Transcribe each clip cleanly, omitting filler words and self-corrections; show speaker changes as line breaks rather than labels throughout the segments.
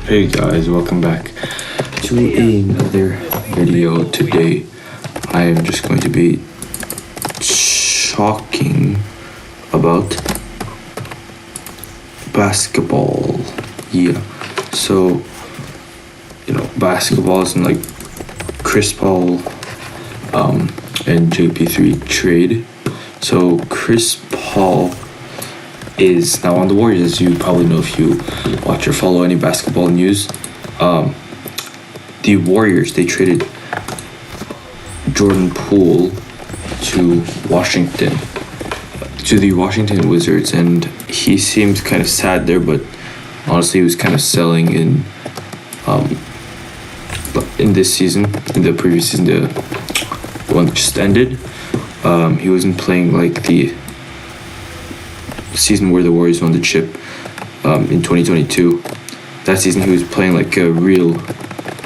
Hey guys, welcome back to another video. Today I am just going to be talking about basketball. Yeah, so basketball is in like Chris Paul and JP3 trade. So Chris Paul is now on the Warriors, as you probably know if you watch or follow any basketball news. The Warriors, they traded Jordan Poole to the Washington Wizards, and he seems kind of sad there, but honestly he was kind of selling in this season, in the previous season, the one that just ended. He wasn't playing like the season where the Warriors won the chip in 2022. That season he was playing like a real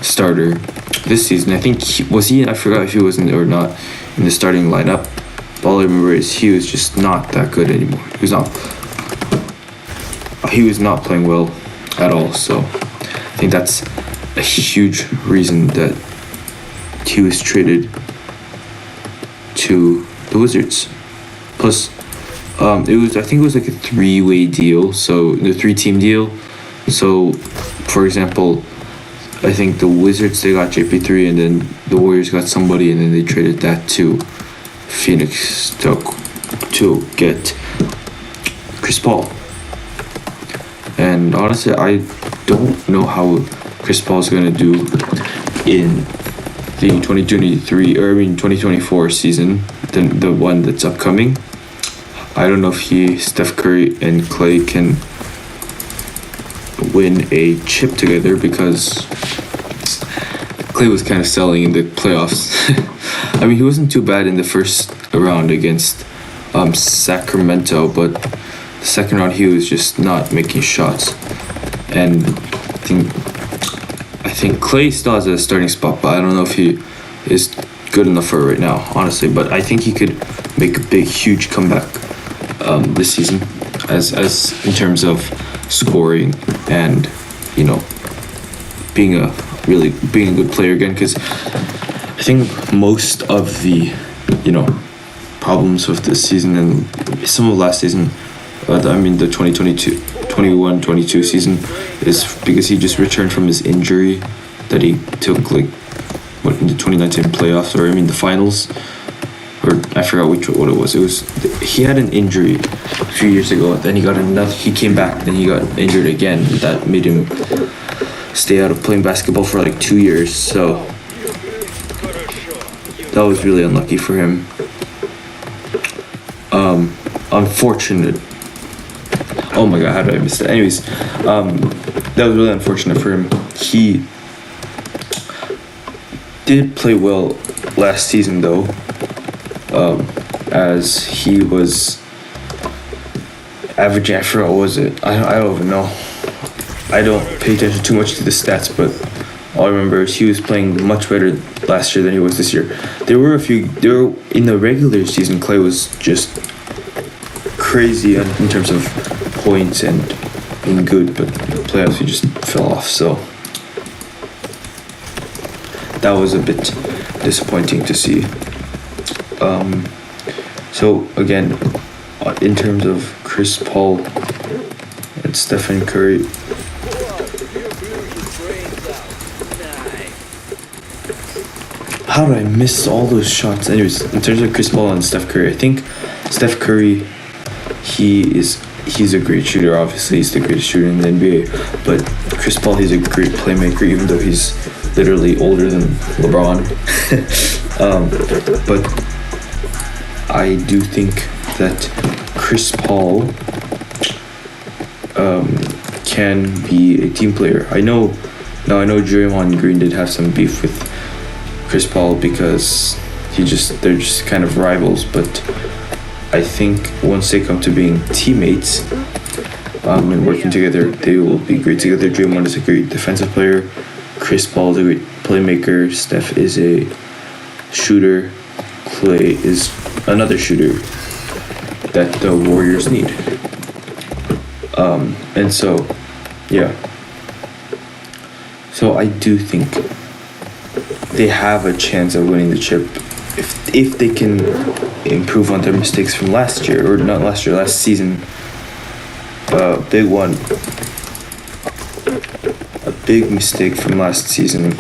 starter. This season I think I forgot if he was in or not in the starting lineup, but all I remember is he was just not that good anymore. He was not playing well at all, so I think that's a huge reason that he was traded to the Wizards. Plus I think it was like a three-way deal, so the three-team deal. So, for example, I think the Wizards, they got JP3, and then the Warriors got somebody, and then they traded that to Phoenix to get Chris Paul. And honestly, I don't know how Chris Paul is going to do in the 2024 season, the one that's upcoming. I don't know if Steph Curry and Clay can win a chip together, because Clay was kind of selling in the playoffs. I mean, he wasn't too bad in the first round against Sacramento, but the second round he was just not making shots. And I think Clay still has a starting spot, but I don't know if he is good enough for it right now, honestly. But I think he could make a huge comeback this season, as in terms of scoring and being a good player again, because I think most of the problems with this season and some of last season, the 2021-22 season, is because he just returned from his injury that he took in the 2019 playoffs, or the finals. Or I forgot what it was. He had an injury a few years ago. Then he came back. Then he got injured again. That made him stay out of playing basketball for like 2 years. So that was really unlucky for him. Unfortunate. Oh my God, how did I miss that? Anyways, that was really unfortunate for him. He did play well last season though. As he was averaging, I forgot what was it. I don't even know. I don't pay attention too much to the stats, but all I remember is he was playing much better last year than he was this year. There were in the regular season, Clay was just crazy in terms of points and being good, but in the playoffs he just fell off. So that was a bit disappointing to see. So again, in terms of Chris Paul and Stephen Curry, how did I miss all those shots? Anyways, in terms of Chris Paul and Steph Curry, I think Steph Curry, he's a great shooter. Obviously, he's the greatest shooter in the NBA. But Chris Paul, he's a great playmaker, even though he's literally older than LeBron. But I do think that Chris Paul can be a team player. I know Draymond Green did have some beef with Chris Paul because they're just kind of rivals, but I think once they come to being teammates and working together, they will be great together. Draymond is a great defensive player. Chris Paul is a great playmaker. Steph is a shooter. Clay is another shooter that the Warriors need. And so, yeah. So I do think they have a chance of winning the chip if they can improve on their mistakes from last year, or not last year, last season. Big one. A big mistake from last season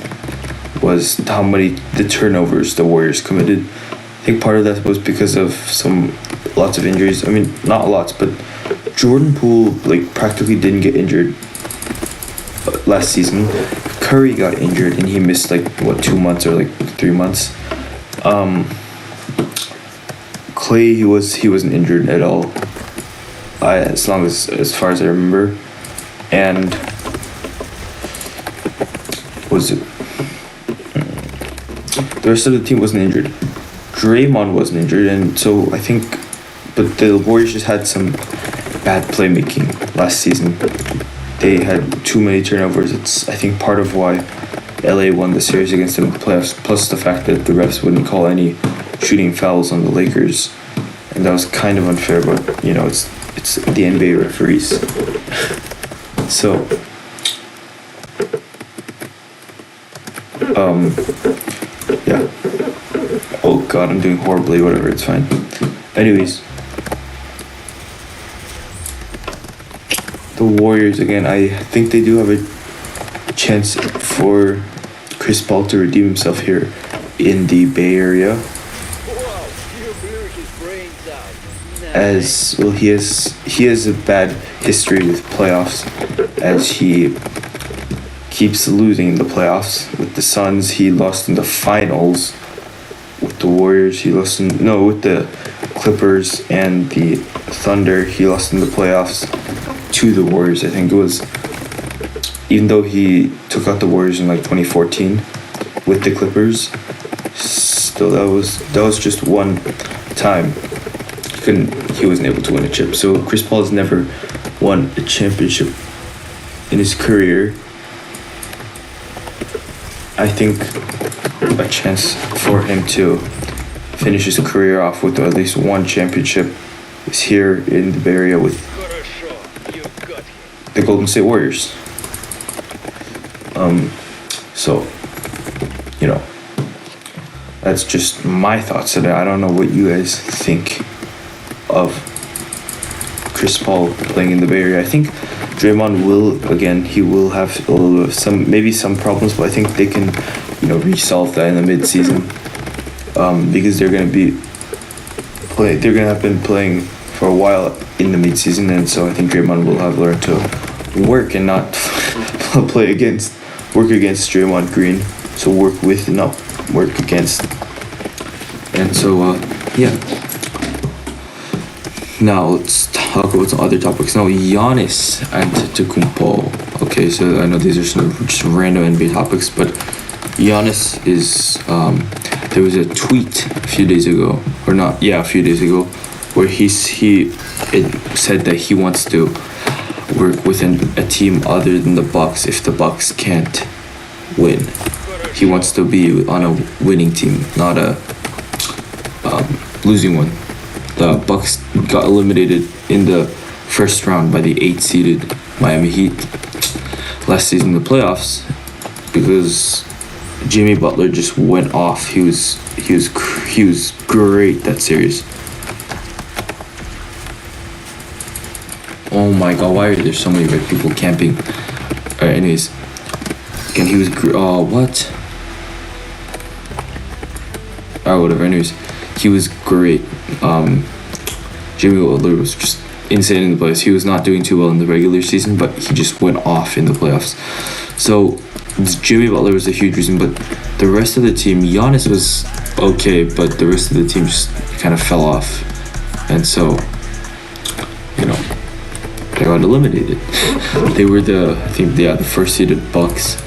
was the turnovers the Warriors committed. I think part of that was because of lots of injuries. I mean, not lots, but Jordan Poole practically didn't get injured last season. Curry got injured and he missed 2 months or 3 months. Clay, he wasn't injured at all. As far as I remember. And was it the rest of the team wasn't injured. Draymond wasn't injured, and so I think, but the Warriors just had some bad playmaking last season. They had too many turnovers. It's, I think, part of why LA won the series against them in the playoffs, plus the fact that the refs wouldn't call any shooting fouls on the Lakers, and that was kind of unfair, but it's the NBA referees. So yeah. Oh god, I'm doing horribly, whatever, it's fine. Anyways, the Warriors, again, I think they do have a chance for Chris Paul to redeem himself here in the Bay Area. As well, he has a bad history with playoffs, as he keeps losing in the playoffs. With the Suns, he lost in the finals. With the Warriors, with the Clippers and the Thunder, he lost in the playoffs to the Warriors. I think it was, even though he took out the Warriors in 2014 with the Clippers, still that was just one time. He wasn't able to win a chip. So Chris Paul has never won a championship in his career. I think a chance for him to finish his career off with at least one championship is here in the Bay Area with the Golden State Warriors. So, that's just my thoughts today. I don't know what you guys think of Chris Paul playing in the Bay Area. I think Draymond will have a little of some problems, but I think they can, resolve that in the mid-season, because they're gonna have been playing for a while in the mid-season, and so I think Draymond will have learned to work and not work against Draymond Green. So work with, not work against. And so yeah. Now let's talk about some other topics. Now Giannis Antetokounmpo. Okay, so I know these are some just random NBA topics, but Giannis is. There was a tweet a few days ago, where it said that he wants to work within a team other than the Bucks if the Bucks can't win. He wants to be on a winning team, not a losing one. The Bucks got eliminated in the first round by the 8-seeded Miami Heat last season in the playoffs because Jimmy Butler just went off. He was great that series. Oh my god, why are there so many red people camping? Alright, anyways. Again, he was what? Alright, whatever, anyways. He was great. Jimmy Butler was just insane in the playoffs. He was not doing too well in the regular season, but he just went off in the playoffs. So Jimmy Butler was a huge reason, but the rest of the team, Giannis was okay, but the rest of the team just kind of fell off. And so, they got eliminated. They were the first seeded Bucks.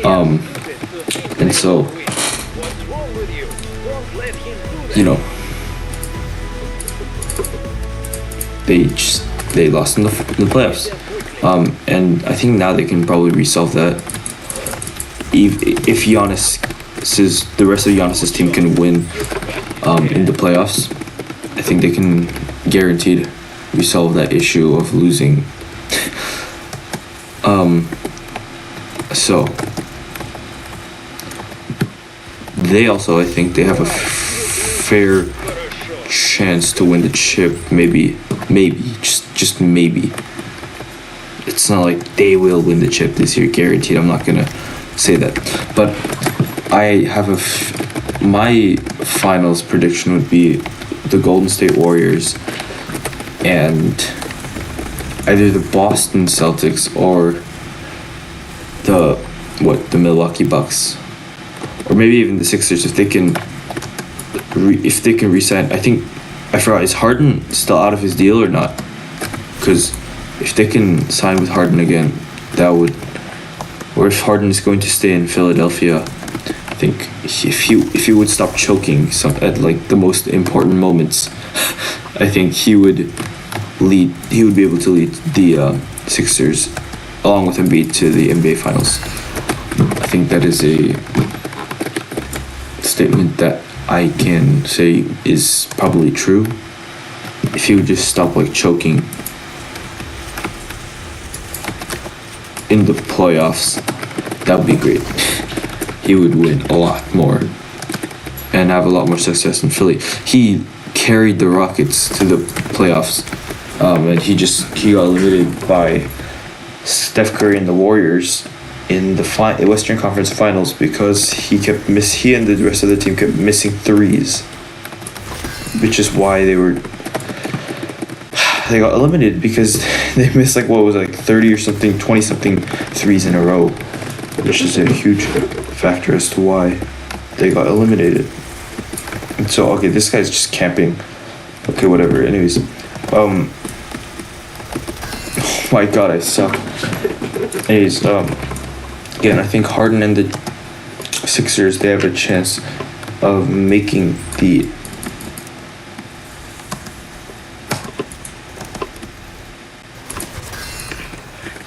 And so, they lost in the playoffs. And I think now they can probably resolve that. If the rest of Giannis's team can win in the playoffs, I think they can guaranteed resolve that issue of losing. So they also, I think, they have a fair chance to win the chip. Maybe, just maybe. It's not like they will win the chip this year, guaranteed. I'm not gonna say that, but I have my finals prediction would be the Golden State Warriors and either the Boston Celtics or the Milwaukee Bucks, or maybe even the Sixers if they can re-sign. I forgot, is Harden still out of his deal or not? Because if they can sign with Harden again, that would, or if Harden is going to stay in Philadelphia, I think if he would stop choking at like the most important moments, I think he would be able to lead the Sixers along with Embiid to the NBA Finals. I think that is a statement that I can say is probably true. If he would just stop like choking in the playoffs, that would be great. He would win a lot more and have a lot more success in Philly. He carried the Rockets to the playoffs, and he got eliminated by Steph Curry and the Warriors in the Western Conference Finals because he and the rest of the team kept missing threes, which is why they got eliminated, because they missed 30 or something, 20 something threes in a row, which is a huge factor as to why they got eliminated. And so, okay, this guy's just camping. Okay, whatever. Anyways, oh my god, I suck. Anyways, again, I think Harden and the Sixers, they have a chance of making the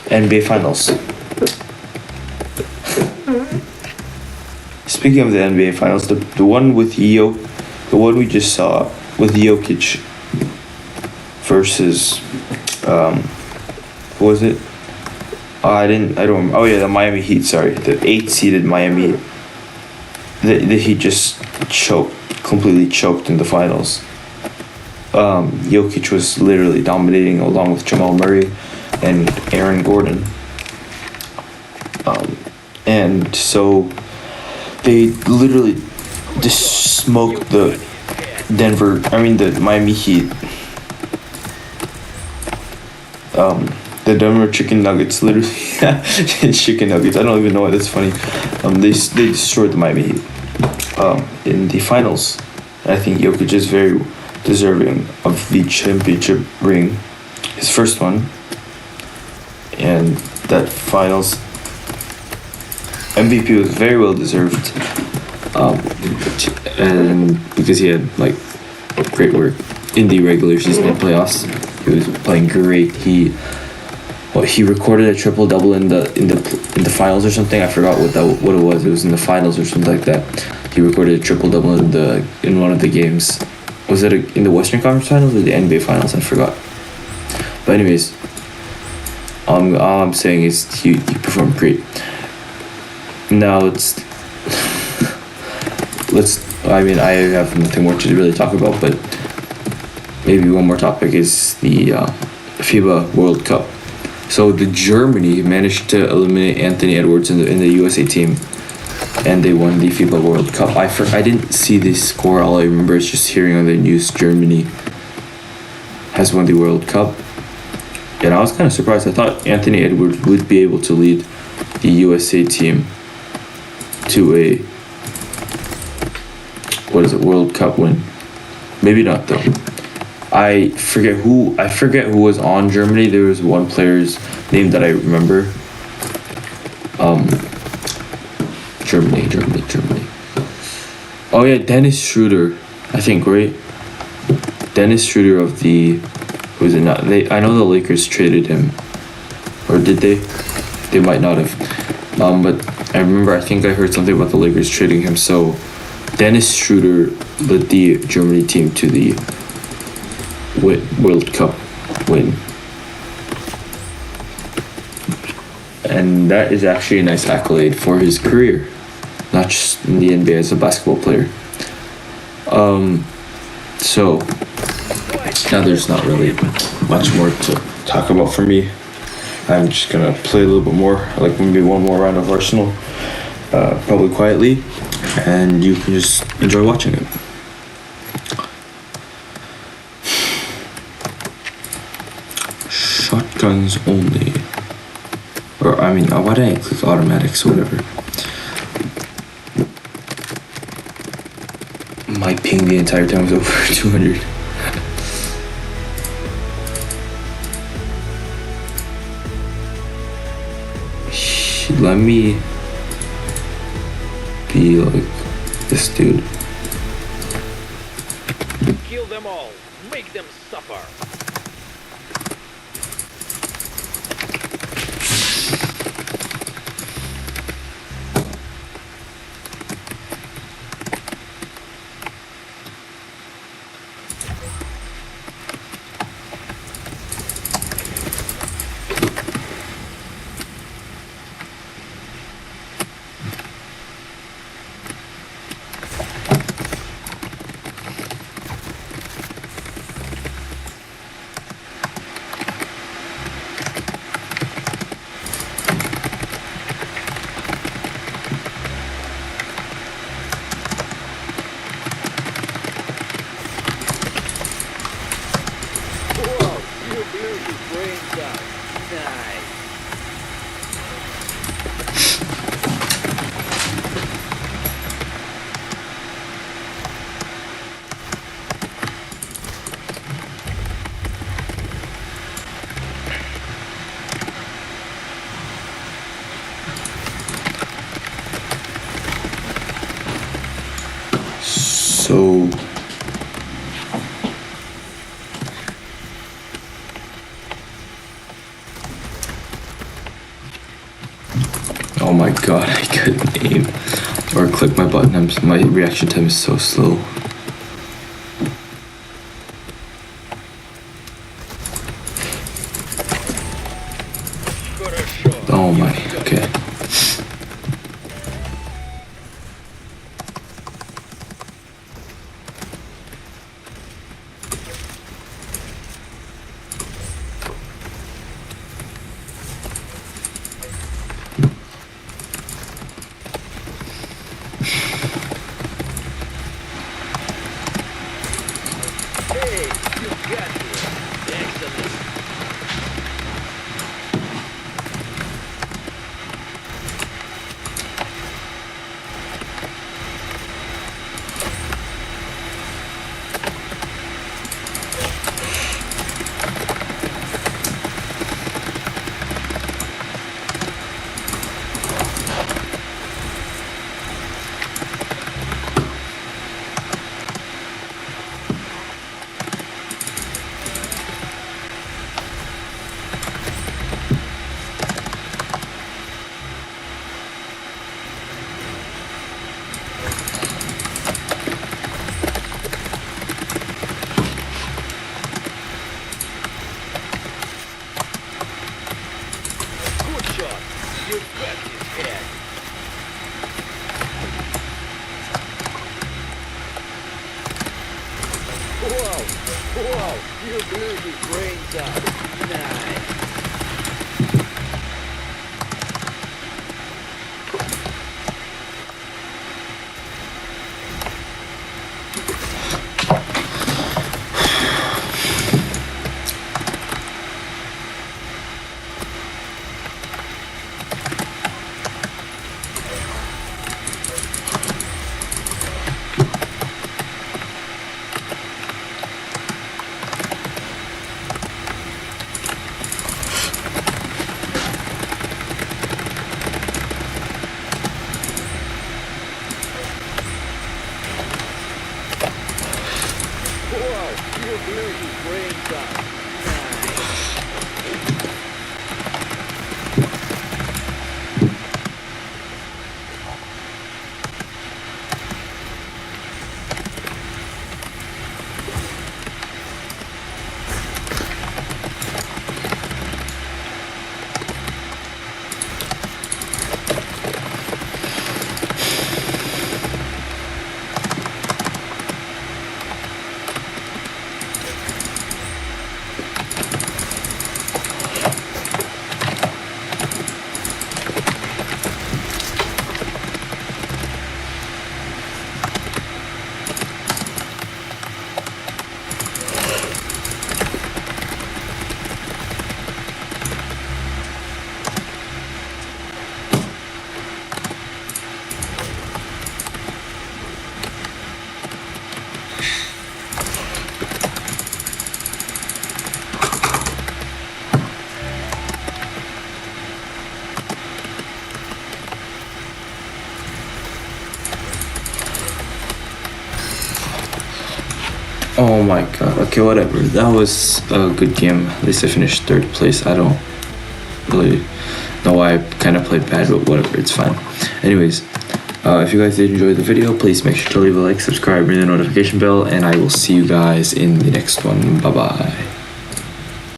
NBA Finals. Speaking of the NBA Finals, the one we just saw with Jokic versus what was it? The Miami Heat, sorry. The 8-seeded Miami Heat. He just completely choked in the finals. Jokic was literally dominating along with Jamal Murray and Aaron Gordon. And so they literally just smoked the Miami Heat. The Denver Chicken Nuggets, literally. Chicken Nuggets, I don't even know why that's funny. They destroyed the Miami Heat in the finals. And I think Jokic is very deserving of the championship ring, his first one. And that finals MVP was very well deserved, and because he had great work in the regular season and playoffs. He was playing great. He recorded a triple double in the finals or something. I forgot what it was. It was in the finals or something like that. He recorded a triple double in one of the games. Was it in the Western Conference Finals or the NBA Finals? I forgot. But anyways, all I'm saying is he performed great. Now I have nothing more to really talk about, but maybe one more topic is the FIBA World Cup. So Germany managed to eliminate Anthony Edwards in the USA team, and they won the FIBA World Cup. I didn't see the score. All I remember is just hearing on the news Germany has won the World Cup. And I was kind of surprised. I thought Anthony Edwards would be able to lead the USA team to a World Cup win. Maybe not though. I forget who was on Germany. There was one player's name that I remember. Germany. Oh yeah, Dennis Schroeder, I think, right? Dennis Schroeder of the, who is it not? I know the Lakers traded him, or did they? They might not have. But I remember, I think I heard something about the Lakers trading him. So Dennis Schroeder led the Germany team to the World Cup win. and that is actually a nice accolade for his career, not just in the NBA as a basketball player. So now there's not really much more to talk about for me. I'm just gonna play a little bit more, like maybe one more round of Arsenal, probably quietly, and you can just enjoy watching it. Shotguns only. Or, I mean, why did I click automatics or whatever? My ping the entire time was over 200. Let me be like this dude.
Kill them all. Make them suffer.
So oh my god, I couldn't aim or click my button. My reaction time is so slow. Oh my, okay.
Whoa, you blew his brains out. Nice. Whoa, you blew his brains out. Nice.
Oh my god. Okay, whatever. That was a good game. At least I finished third place. I don't really know why I kind of played bad, but whatever. It's fine. Anyways, if you guys did enjoy the video, please make sure to leave a like, subscribe, ring the notification bell, and I will see you guys in the next one. Bye bye.